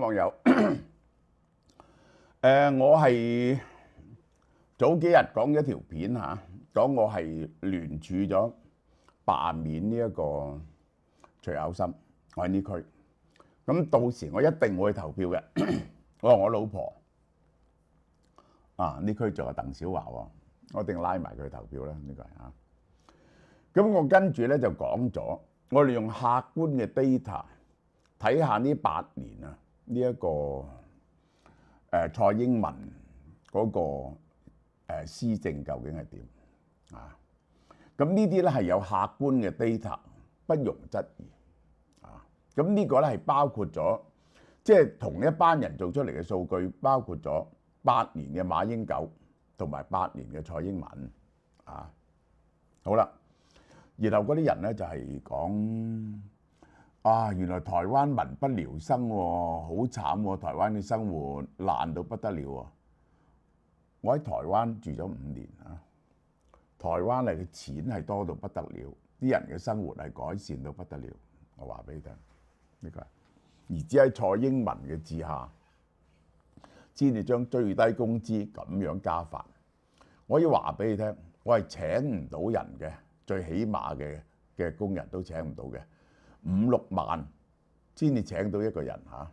網友，我係早幾日講咗條片嚇，講我係聯署咗罷免呢一個徐巧芯，我喺呢區。咁到時我一定會去投票嘅。我話我老婆呢區仲有鄧小華喎，我一定拉埋佢去投票啦。呢個係啊。咁我跟住咧就講咗，我哋用客觀嘅 data 睇下呢8年啊，呢一個蔡英文嗰個施政究竟係點啊？咁呢啲咧係有客觀嘅 data， 不容質疑啊。咁呢個咧係包括咗，即係同一班人做出嚟嘅數據，包括咗8年嘅馬英九同埋8年嘅蔡英文啊。好啦。然後嗰啲人咧就係講原來台灣民不聊生喎，好慘喎，台灣嘅生活爛到不得了喎。我喺台灣住咗5年啊，台灣嚟嘅錢係多到不得了，啲人嘅生活係改善到不得了。我話俾你聽，呢個而只喺蔡英文嘅治下，先至將最低工資咁樣加法。我要話俾你聽，我係請唔到人嘅。最起碼嘅工人都請唔到嘅，5、6萬先至請到一個人嚇。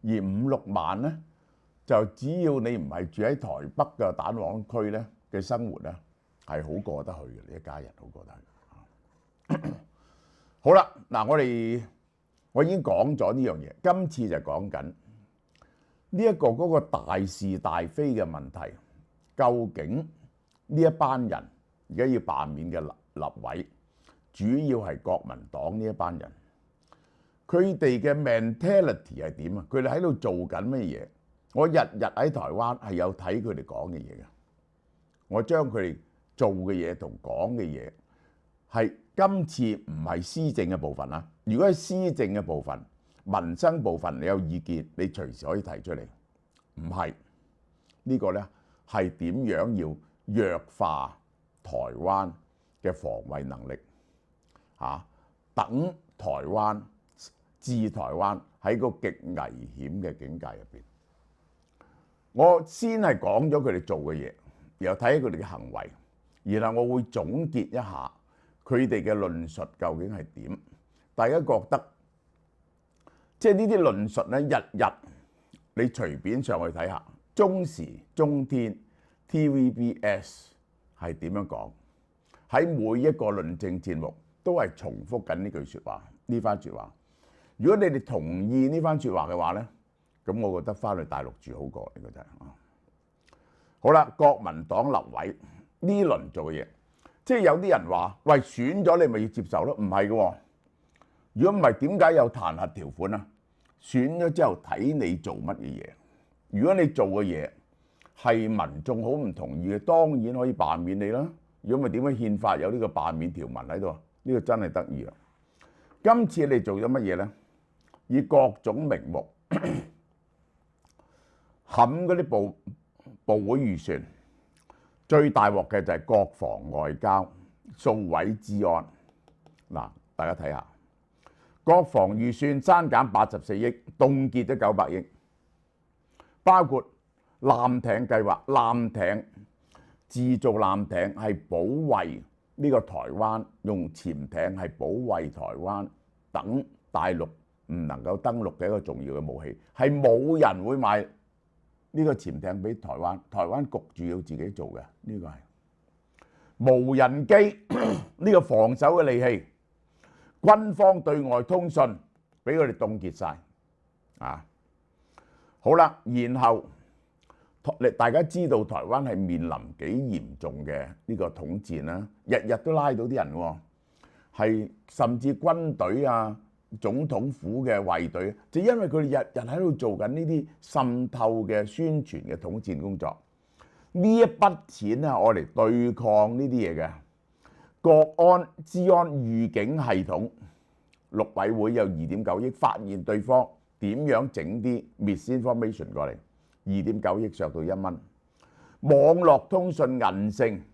而5、6萬咧，就只要你唔係住喺台北嘅蛋黃區咧嘅生活咧，係好過得去嘅。你一家人好過得去。好啦，嗱我已經講咗呢樣嘢，今次就講緊呢一個嗰個大是大非嘅問題，究竟呢一班人而家要罷免嘅立委，主要係國民黨呢一班人，佢哋嘅 mentality 係點啊？佢哋喺度做緊乜嘢？我日日喺台灣係有睇佢哋講嘅嘢嘅，我將佢哋做嘅嘢同講嘅嘢係今次唔係施政嘅部分啦。如果係施政嘅部分、民生部分，你有意見，你隨時可以提出嚟。唔係呢個咧，係點樣要弱化台灣嘅防衛能力等台灣置台灣喺個極危險嘅境界入邊。我先係講咗佢哋做嘅嘢，然後睇下佢哋嘅行為，然後我會總結一下佢哋嘅論述究竟係點。大家覺得即係呢啲論述咧，日日你隨便上去睇下，中時、中天、TVBS 係點樣講？喺每一個論政節目都係重複緊呢句説話，呢番説話。如果你哋同意呢番説話嘅話咧，咁我覺得翻去大陸住好過，呢個就係好啦。國民黨立委呢輪做嘅嘢，即係有啲人話：喂，選咗你咪要接受咯？唔係嘅喎。如果唔係，點解有彈劾條款啊？選咗之後睇你做乜嘢嘢。如果你做嘅嘢係民眾好唔同意嘅，當然可以罷免你啦。如果唔係，點解憲法有呢個罷免條文喺度？呢個真係得意啦！今次你做咗乜嘢咧？以各種名目冚嗰啲部會預算，最大鑊嘅就係國防外交、數位治安。嗱，大家睇下，國防預算刪減84億，凍結咗900億，包括艦艇計劃，艦艇。自造艦艇係保衛呢個台灣，用潛艇係保衛台灣等大陸唔能夠登陸嘅一個重要嘅武器，係冇人會買呢個潛艇俾台灣，台灣焗住要自己做嘅。呢個係無人機呢個防守嘅利器，軍方對外通訊俾佢哋凍結晒啊！好啦，然後。大家知道台灣係面臨幾嚴重嘅呢個統戰啦，日日都拉到啲人喎，係甚至軍隊啊、總統府嘅衛隊，就因為佢哋日日喺度做緊呢啲滲透嘅宣傳嘅統戰工作，呢一筆錢咧，我嚟對抗呢啲嘢嘅國安資安預警系統，陸委會有2.9億，發現對方點樣整啲 misinformation 過嚟。2.9億削到1蚊，網絡通訊韌性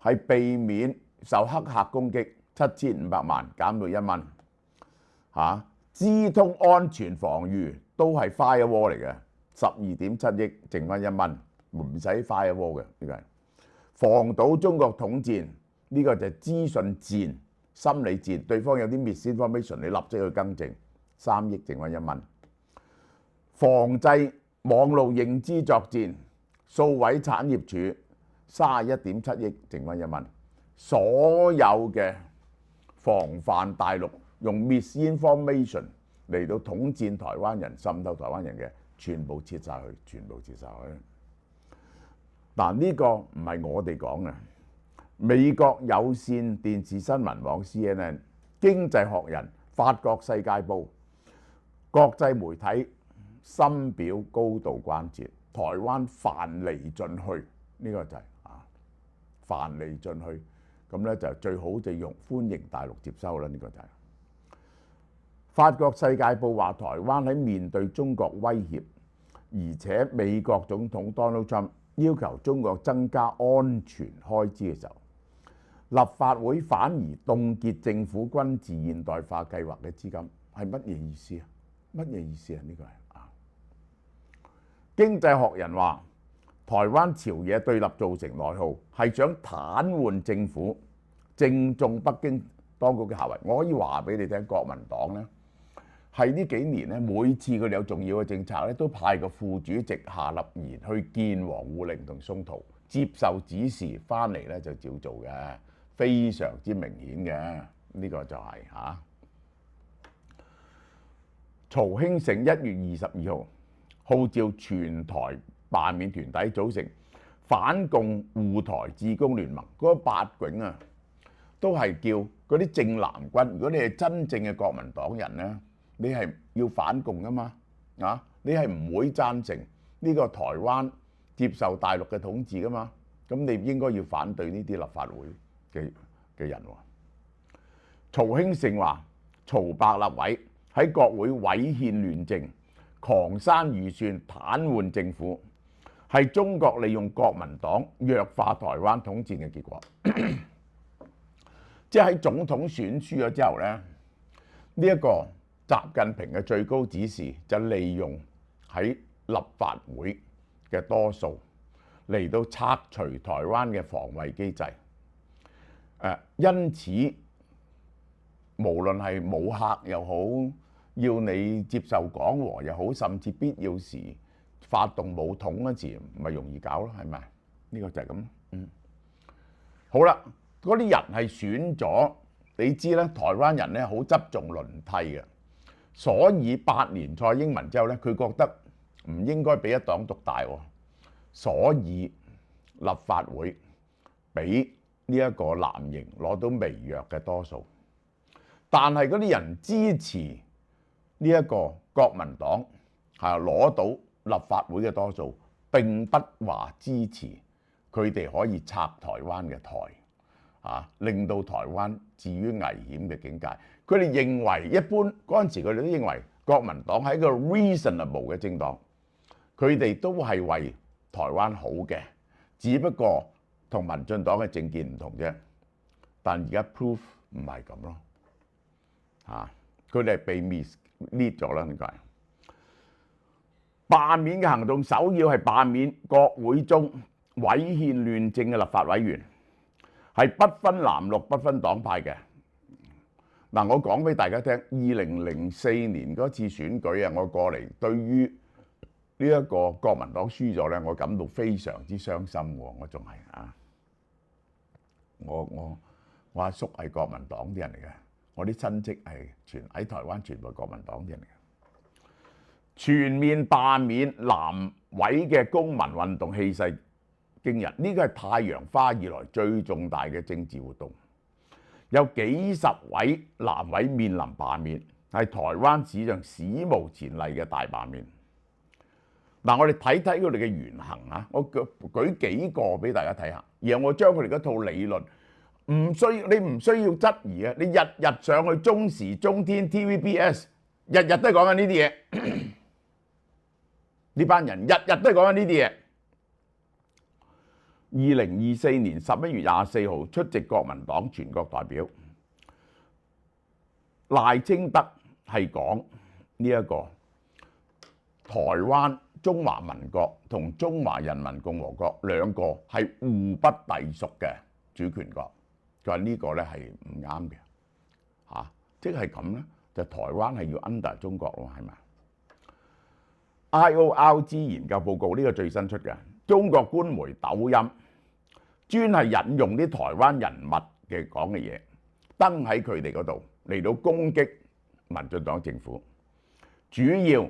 係避免受黑客攻擊，7500萬減到1蚊。資通安全防禦都係 firewall 嚟嘅，12.7億剩翻1蚊，唔使 firewall 嘅呢個係防堵中國統戰，呢個就係資訊戰、心理戰，對方有啲 misinformation，你立即去更正，3億剩翻1蚊。防制網絡認知作戰，數位產業署31.7億剩翻1蚊。所有嘅防範大陸用 misinformation 嚟到統戰台灣人、滲透台灣人嘅，全部撤晒去，全部撤晒去。嗱，呢個唔係我哋講嘅，美國有線電視新聞網 CNN、經濟學人、法國世界報、國際媒體深表高度關切，台灣繁離盡去，呢個就係繁離盡去。咁咧就最好就用歡迎大陸接收啦，呢個就係。法國世界報話台灣喺面對中國威脅，而且美國總統 Donald Trump 要求中國增加安全開支嘅時候，立法會反而凍結政府軍事現代化計劃嘅資金，係乜嘢意思啊？乜嘢意思啊？呢個係經濟學人話，台灣朝野對立造成內耗，係想癱瘓政府，正中北京當局嘅下圍。我可以話俾你聽，國民黨咧係呢幾年咧，每次佢哋有重要嘅政策咧，都派個副主席夏立言去見王滬寧同宋濤，接受指示翻嚟咧就照做嘅，非常之明顯嘅。呢個就係曹興誠1月22號號召全台罷免團體組成反共護台志工聯盟，嗰8警啊，都係叫嗰啲正藍軍。如果你係真正嘅國民黨人咧，你係要反共噶嘛？你係唔會贊成呢個台灣接受大陸嘅統治噶嘛？咁你應該要反對呢啲立法會嘅人喎。曹興誠話：曹白立委喺國會違憲亂政，狂刪預算，癱瘓政府，係中國利用國民黨弱化台灣統戰嘅結果。即係喺總統選輸咗之後咧，呢一個習近平嘅最高指示就利用喺立法會嘅多數嚟到拆除台灣嘅防衛機制。因此無論係武嚇又好，要你接受講和又好，甚至必要時發動武統嗰時，咪容易搞咯，係咪？呢個就係咁。好啦，嗰啲人係選咗，你知咧，台灣人咧好執重輪替嘅，所以8年蔡英文之後咧，佢覺得唔應該俾一黨獨大喎，所以立法會俾呢一個藍營攞到微弱嘅多數，但係嗰啲人支持呢一個國民黨攞到立法會嘅多數，並不話支持佢哋可以拆台灣嘅台，令到台灣置於危險嘅境界。佢哋認為一般嗰陣時，佢哋都認為國民黨係一個 reasonable 嘅政黨，佢哋都係為台灣好嘅，只不過同民進黨嘅政見唔同啫。但而家 proof 唔係咁咯，佢哋係被 mislead 咗啦。應該罷免嘅行動首要係罷免國會中違憲亂政嘅立法委員，係不分藍綠、不分黨派嘅。嗱，我講俾大家聽，2004年嗰次選舉啊，我過嚟對於呢一個國民黨輸咗咧，我感到非常之傷心喎。我仲係我阿叔係國民黨啲人嚟嘅，我啲親戚係喺台灣全部係國民黨啲人嚟嘅。全面罷免藍委嘅公民運動氣勢驚人，呢個係太陽花以來最重大嘅政治活動，有幾十位藍委面臨罷免，係台灣史上史無前例嘅大罷免。嗱，我哋睇睇佢哋嘅言行啊，我舉幾個俾大家睇下，然後我將佢哋嗰套理論，你唔需要質疑啊！你日日上去中時、中天、TVBS， 日日都係講緊呢啲嘢。呢班人日日都係講緊呢啲嘢。2024年11月24號出席國民黨全國代表賴清德係講呢一個台灣中華民國同中華人民共和國兩個係互不隸屬嘅主權國，佢話呢個咧係唔啱嘅嚇，即係咁咧，就台灣係要 under 中國咯，係咪？IORG 研究報告呢個最新出嘅，中國官媒抖音專係引用啲台灣人物嘅講嘅嘢，登喺佢哋嗰度嚟到攻擊民進黨政府，主要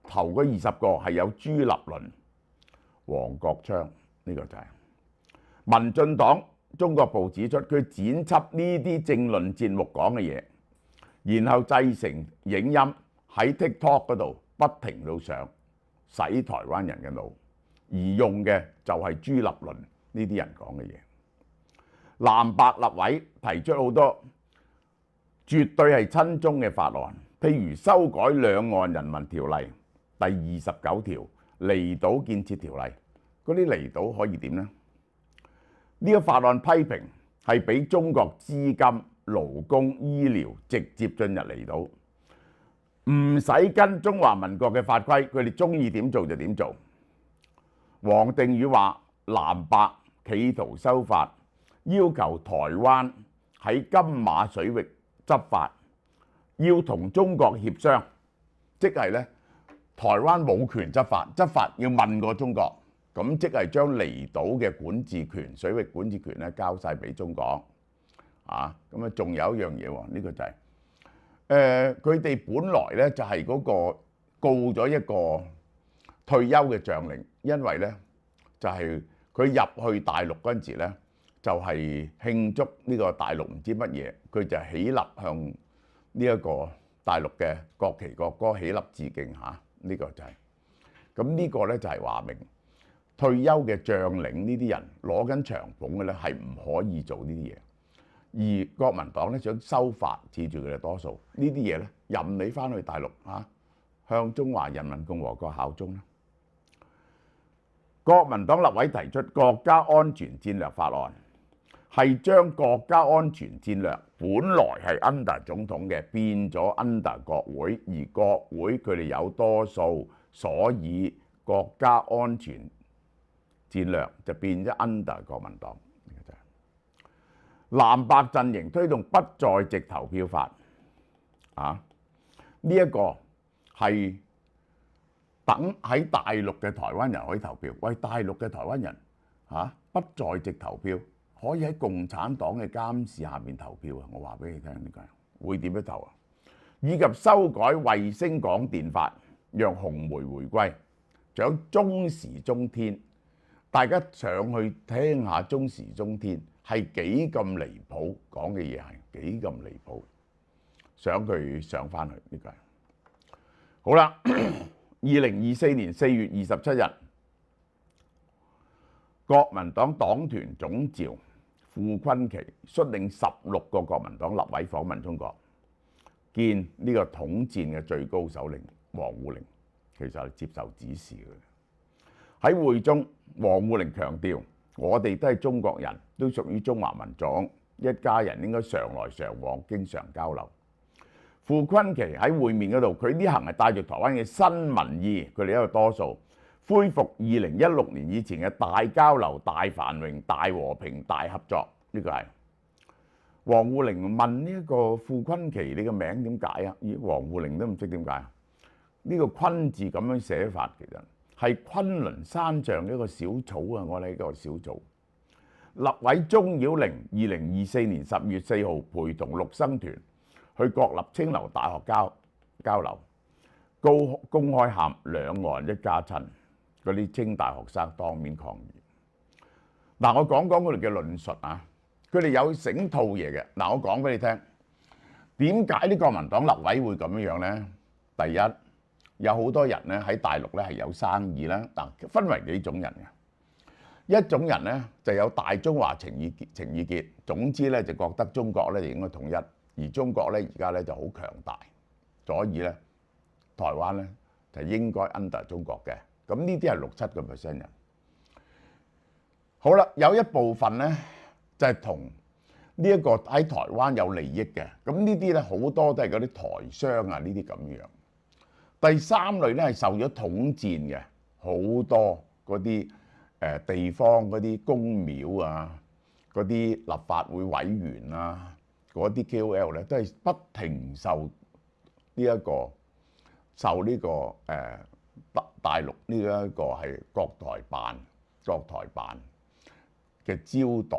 頭嗰20個係有朱立倫、黃國昌，呢個就係民進黨中國部指出，佢剪輯呢啲政論節目講嘅嘢，然後製成影音喺 TikTok 嗰度不停到上，洗台灣人嘅腦，而用嘅就係朱立倫呢啲人講嘅嘢。藍白立委提出好多絕對係親中嘅法案，譬如修改兩岸人民條例第29條離島建設條例，嗰啲離島可以點呢？呢個法案批評係俾中國資金、勞工、醫療直接進入離島，唔使跟中華民國嘅法規，佢哋中意點做就點做。黃定宇話藍白企圖修法，要求台灣喺金馬水域執法，要同中國協商，即係咧台灣冇權執法，執法要問過中國，咁即係將離島嘅管治權、水域管治權咧交晒俾中國。啊，咁啊仲有一樣嘢喎，呢個就係佢哋本來咧就係嗰個告咗一個退休嘅將領，因為咧就係佢入去大陸嗰陣時咧，就係慶祝呢個大陸唔知乜嘢，佢就起立向呢一個大陸嘅國旗國歌起立致敬嚇，呢個就係咁，呢個咧就係話明退休嘅將領呢啲人攞緊長俸嘅咧係唔可以做呢啲嘢。而國民黨咧想修法，恃住佢哋多數呢啲嘢咧，任你翻去大陸嚇，向中華人民共和國效忠啦。國民黨立委提出國家安全戰略法案，係將國家安全戰略本來係 under 總統嘅，變咗 under 國會，而國會佢哋有多數，所以國家安全戰略就變咗 under 國民黨。藍白陣營推動不在籍投票法，呢一個係等喺大陸嘅台灣人可以投票。喂，大陸嘅台灣人不在籍投票，可以喺共產黨嘅監視下面投票啊！我話俾你聽，呢個會點樣投啊？以及修改衛星廣電法，讓紅媒回歸，仲有中時中天，大家上去聽下中時中天。係幾咁離譜，講嘅嘢係幾咁離譜，想佢上翻去呢個係好啦。2024年4月27日，國民黨黨團總召傅崑萁率領16個國民黨立委訪問中國，見呢個統戰嘅最高首領王滬寧，其實係接受指示嘅。喺會中，王滬寧強調，我哋都係中國人，都屬於中華民族，一家人應該常來常往，經常交流。傅崑萁喺會面嗰度，佢呢行係帶住台灣嘅新民意，佢哋一個多數，恢復2016年以前嘅大交流、大繁榮、大和平、大合作。呢個係王滬寧問呢一個傅崑萁，你個名點解啊？咦，王滬寧都唔識點解。呢個崑字咁樣寫法，其實係昆崙山上一個小草啊！我哋一個小草。立委鍾曉玲2024年10月4號陪同陸生團去國立清流大學交流，公開喊兩岸一家親，嗰啲清大學生當面抗議。嗱，我講講佢哋嘅論述啊，佢哋有整套嘢嘅。嗱，我講俾你聽，點解啲國民黨立委會咁樣呢？第一，有好多人咧喺大陸咧係有生意啦。嗱，分為幾種人嘅。一種人咧就有大中華情意結，總之咧就覺得中國咧就應該統一，而中國咧而家咧就好強大，所以咧台灣咧就應該 under 中國嘅。咁呢啲係6-7% 人。好啦，有一部分咧就係同呢一個喺台灣有利益嘅，咁呢啲咧好多都係嗰啲台商啊，呢啲咁樣。第三類咧係受咗統戰嘅，好多嗰啲地方嗰啲公廟啊，嗰啲立法會委員啊，嗰啲 KOL 咧都係不停受呢一個大陸呢一個係國台辦嘅招待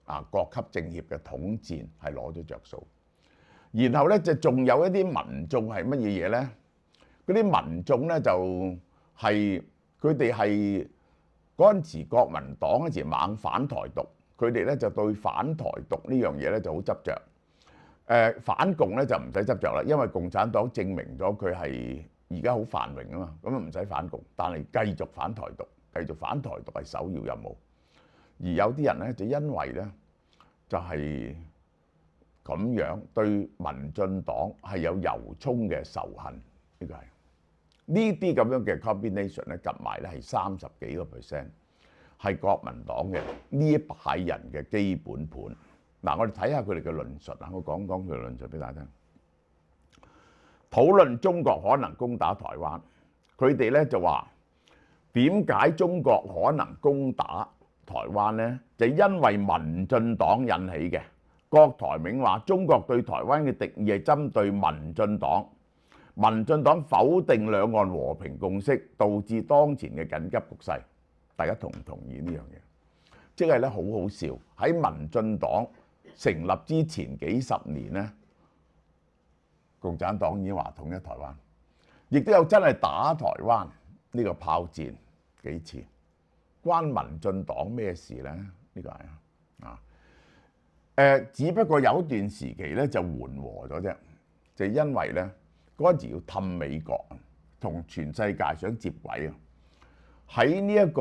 啊，各級政協嘅統戰係攞咗着數。然後咧就仲有一啲民眾係乜嘢嘢咧？嗰啲民眾咧就係佢哋係嗰陣時國民黨嗰陣時猛反台獨，佢哋咧就對反台獨呢樣嘢咧就好執着。反共咧就唔使執着啦，因為共產黨證明咗佢係而家好繁榮啊嘛，咁啊唔使反共，但係繼續反台獨，繼續反台獨係首要任務。而有啲人咧就因為咧就係咁樣對民進黨係有由衷嘅仇恨，呢個係呢啲咁樣嘅 combination 咧，夾埋咧係30幾個%，係國民黨嘅呢一派人嘅基本盤。嗱，我哋睇下佢哋嘅論述啊，我講講佢嘅論述俾大家聽。討論中國可能攻打台灣，佢哋咧就話點解中國可能攻打台灣咧？就因為民進黨引起嘅。郭台銘話中國對台灣嘅敵意係針對民進黨，民進黨否定兩岸和平共識，導致當前嘅緊急局勢。大家同唔同意呢樣嘢？即係咧好好笑，喺民進黨成立之前幾十年咧，共產黨已經話統一台灣，亦都有真係打台灣呢個炮戰幾次，關民進黨咩事咧？呢個係啊。只不過有一段時期咧就緩和咗啫，就因為咧嗰陣時要氹美國，同全世界想接軌啊。喺呢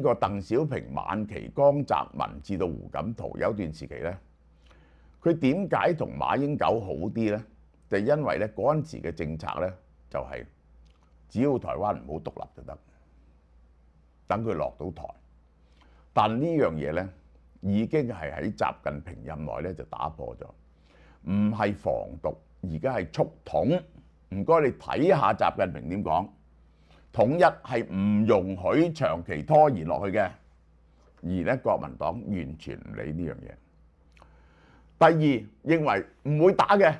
個鄧小平晚期，江澤民至到胡錦濤有段時期咧，佢點解同馬英九好啲咧？就因為咧嗰陣時嘅政策咧就係只要台灣唔好獨立就得，等佢落到台。但呢樣嘢咧，已經係喺習近平任內咧就打破咗，唔係防獨，而家係促統。唔該，你睇下習近平點講，統一係唔容許長期拖延落去嘅，而咧國民黨完全唔理呢樣嘢。第二，認為唔會打嘅，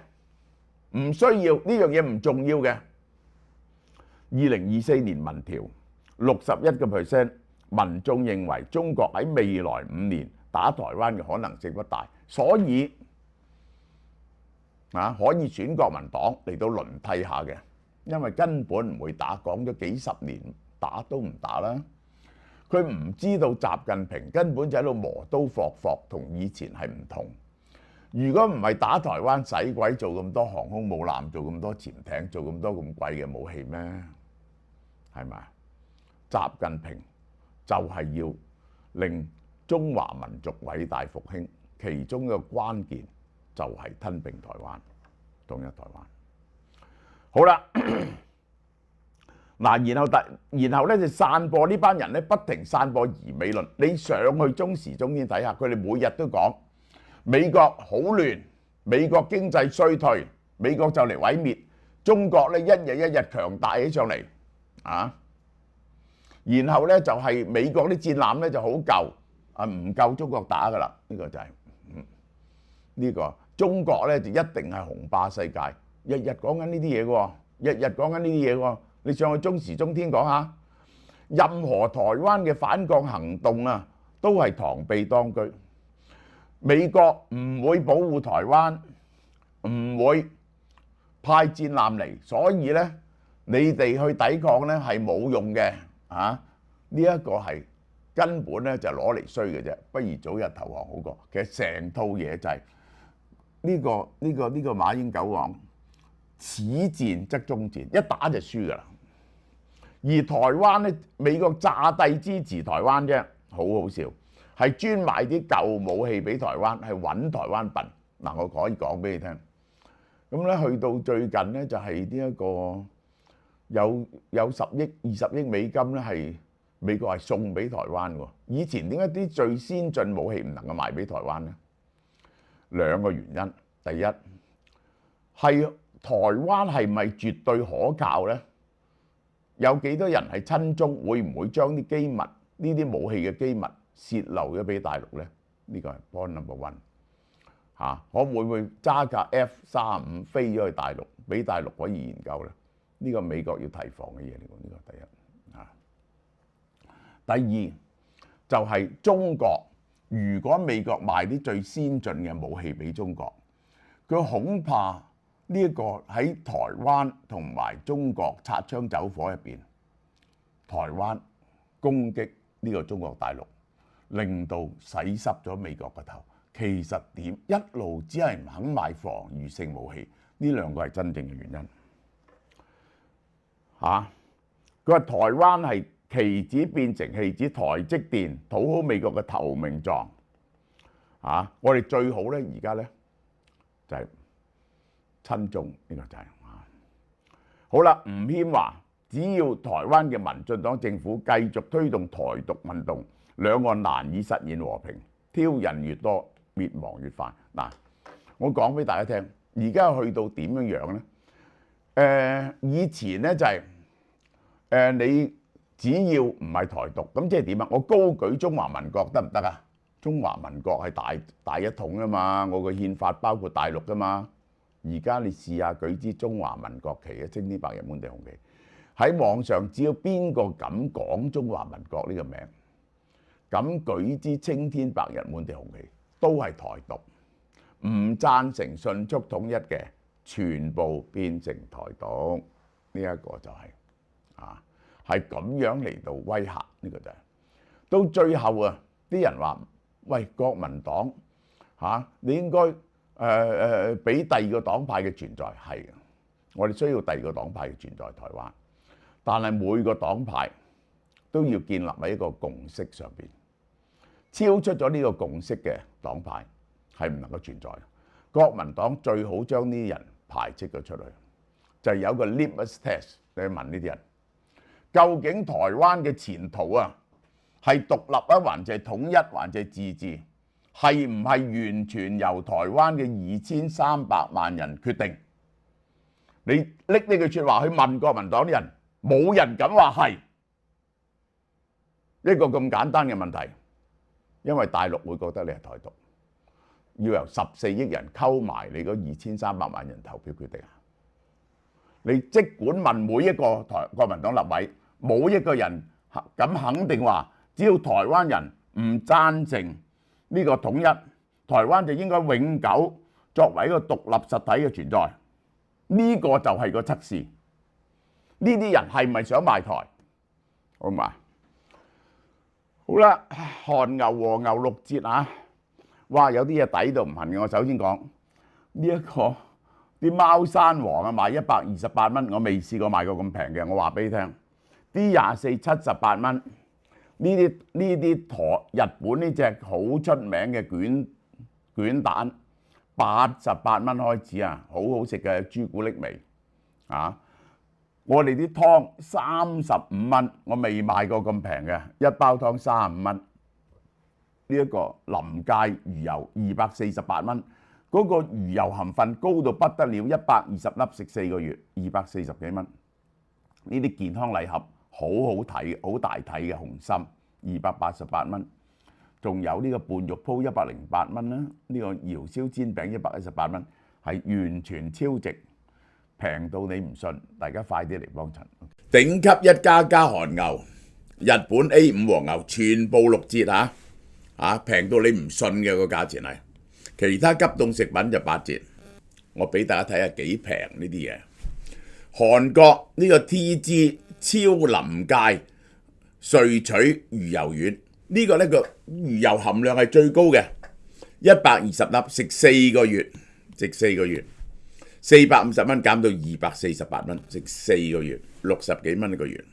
唔需要呢樣嘢，唔重要嘅。2024年民調61%，民眾認為中國喺未來5年打台灣嘅可能性不大，所以可以選國民黨嚟到輪替下嘅，因為根本唔會打，講咗幾十年打都唔打啦。佢唔知道習近平根本就喺度磨刀霍霍，同以前係唔同。如果唔係打台灣，使鬼做咁多航空母艦，做咁多潛艇，做咁多咁貴嘅武器咩？係咪？習近平就係要令中華民族偉大復興，其中一個關鍵就係吞併台灣、統一台灣。好啦，嗱，然後咧就散播呢班人咧，不停散播疑美論。你上去中時中天睇下，佢哋每日都講美國好亂，美國經濟衰退，美國就嚟毀滅，中國咧一日一日強大起上嚟啊！然後咧就係美國啲戰艦咧就好舊。唔夠中國打㗎啦，呢個就係呢個中國咧就一定係雄霸世界，日日講緊呢啲嘢嘅喎，日日講緊呢啲嘢喎。你上去中時中天講下，任何台灣嘅反抗行動啊，都係螳臂當車。美國唔會保護台灣，唔會派戰艦嚟，所以咧你哋去抵抗咧係冇用嘅啊！呢一個係。根本咧就攞嚟衰嘅啫，不如早日投降好過。其實成套嘢就係呢個馬英九講，此戰則終戰，一打就輸㗎啦。而台灣咧，美國炸帝支持台灣啫，好好笑，係專買啲舊武器俾台灣，係揾台灣笨。嗱，我可以講俾你聽。咁咧去到最近咧就係呢一個有10億、20億美金咧係。美國係送俾台灣喎，以前點解啲最先進武器唔能夠賣俾台灣呢？兩個原因，第一係台灣係咪絕對可靠呢？有幾多人係親中？會唔會將啲機密呢啲武器嘅機密洩漏咗俾大陸呢？呢個係 point number one 嚇。可會唔會揸架 F-35飛咗去大陸，俾大陸可以研究呢？呢個美國要提防嘅嘢嚟㗎。呢個第一嚇。第二就係中國，如果美國賣啲最先進嘅武器俾中國，佢恐怕呢一個喺台灣同埋中國擦槍走火入邊，台灣攻擊呢個中國大陸，令到洗濕咗美國個頭。其實點一路只係唔肯買防禦性武器，呢兩個係真正嘅原因嚇。佢話台灣係棋子變成戲子，台積電討好美國嘅投名狀嚇。我哋最好咧，而家咧就係親中，呢個就係好啦。吳謙話：只要台灣嘅民進黨政府繼續推動台獨運動，兩岸難以實現和平，挑釁越多，滅亡越快。嗱，我講俾大家聽，而家去到點樣樣咧？以前咧就係你只要唔係台獨，咁即係點啊？我高舉中華民國得唔得啊？中華民國係大一統啊嘛，我個憲法包括大陸噶嘛。而家你試下舉支中華民國旗嘅青天白日滿地紅旗，喺網上只要邊個敢講中華民國呢個名，敢舉支青天白日滿地紅旗，都係台獨。唔贊成迅速統一嘅，全部變成台獨。呢一個就係咁樣嚟到威嚇，呢個就係到最後啊！啲人話：喂，國民黨你應該俾第二個黨派嘅存在。係，我哋需要第二個黨派嘅存在台灣，但係每個黨派都要建立喺一個共識上邊。超出咗呢個共識嘅黨派係唔能夠存在。國民黨最好將呢啲人排斥咗出去，就係有個 litmus test，你去問呢啲人，究竟台灣嘅前途啊係獨立啊，還是統一，還是自治？係唔係完全由台灣嘅2300萬人決定？你拎呢句説話去問國民黨啲人，冇人敢話係一個咁簡單嘅問題，因為大陸會覺得你係台獨，要由14億人溝埋你嗰2300萬人投票決定啊！你即管問每一個國民黨立委，冇一個人敢肯定話，只要台灣人唔贊成呢個統一，台灣就應該永久作為一個獨立實體嘅存在。呢個就係個測試。呢啲人係咪想賣台？好嘛？好啦，韓牛和牛6折啊！哇，有啲嘢抵到唔行嘅。我首先講呢一個啲貓山王啊，賣128蚊，我未試過買過咁平嘅。我話俾你聽，啲24 78蚊。呢啲日本呢隻好出名嘅卷蛋，88蚊開始啊，好好食嘅朱古力味啊！我哋啲湯35蚊，我未買過咁平嘅，一包湯35蚊。呢一個臨界魚油248蚊，嗰個魚油含分高到不得了，120粒食4個月，240幾蚊。呢啲健康禮盒。好好睇，好大體嘅紅心288蚊，仲有呢個半肉鋪108蚊啦，呢個窯燒煎餅118蚊，係完全超值，平到你唔信，大家快啲嚟幫襯。頂級1家韓牛，日本 A5 和牛全部6折平到你唔信嘅個價錢係，其他急凍食品就8折。我俾大家睇下幾平呢啲嘢。韓國呢個 TG 超臨界萃取魚油丸，呢個呢個魚油含量係最高嘅，120粒食4個月，450蚊減到248蚊，食4個月，60幾蚊一個月。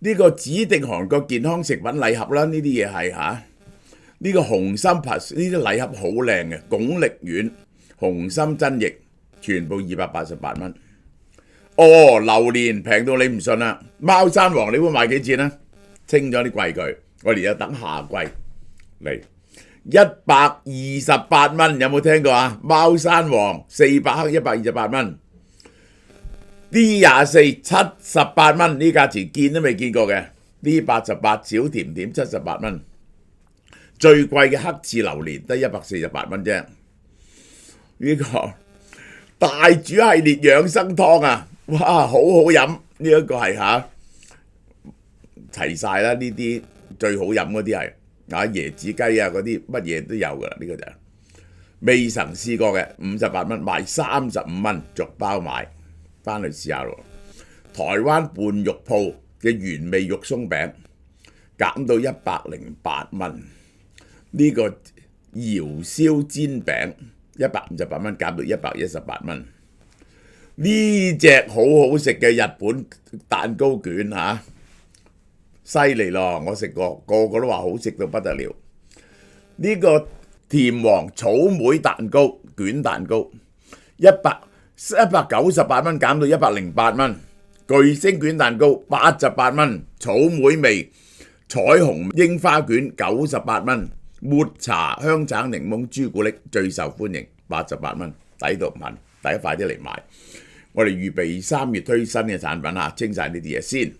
呢個指定韓國健康食品禮盒啦，呢啲嘢係呢個紅心 Plus 呢啲禮盒好靚嘅，鞏力丸、紅心真液全部288蚊。哦，榴蓮平到你唔信啦！貓山王你會賣幾錢啊？清咗啲貴佢，我哋又等下季嚟。128蚊，有冇聽過啊？貓山王400克128蚊，D24 78蚊，呢價錢見都未見過嘅。D88 小甜甜78蚊，最貴嘅黑刺榴蓮得148蚊啫。呢個大煮系列養生湯啊，哇，好好飲！呢一個係齊晒啦，呢啲最好飲嗰啲係椰子雞啊，嗰啲乜嘢都有噶啦，呢個就未曾試過嘅，58蚊賣35蚊，逐包買翻去試下咯。台灣半肉鋪嘅原味肉鬆餅減到108蚊，呢個窯燒煎餅158蚊減到118蚊。呢隻好好食嘅日本蛋糕卷犀利咯！我食過，個個都話好食到不得了。呢個甜黃草莓蛋糕卷蛋糕198蚊減到108蚊。巨星卷蛋糕88蚊，草莓味彩虹櫻花卷98蚊，抹茶香橙檸檬朱古力最受歡迎88蚊，抵到唔行，大家快啲嚟買。我哋預備3月推新嘅產品清晒呢啲嘢先。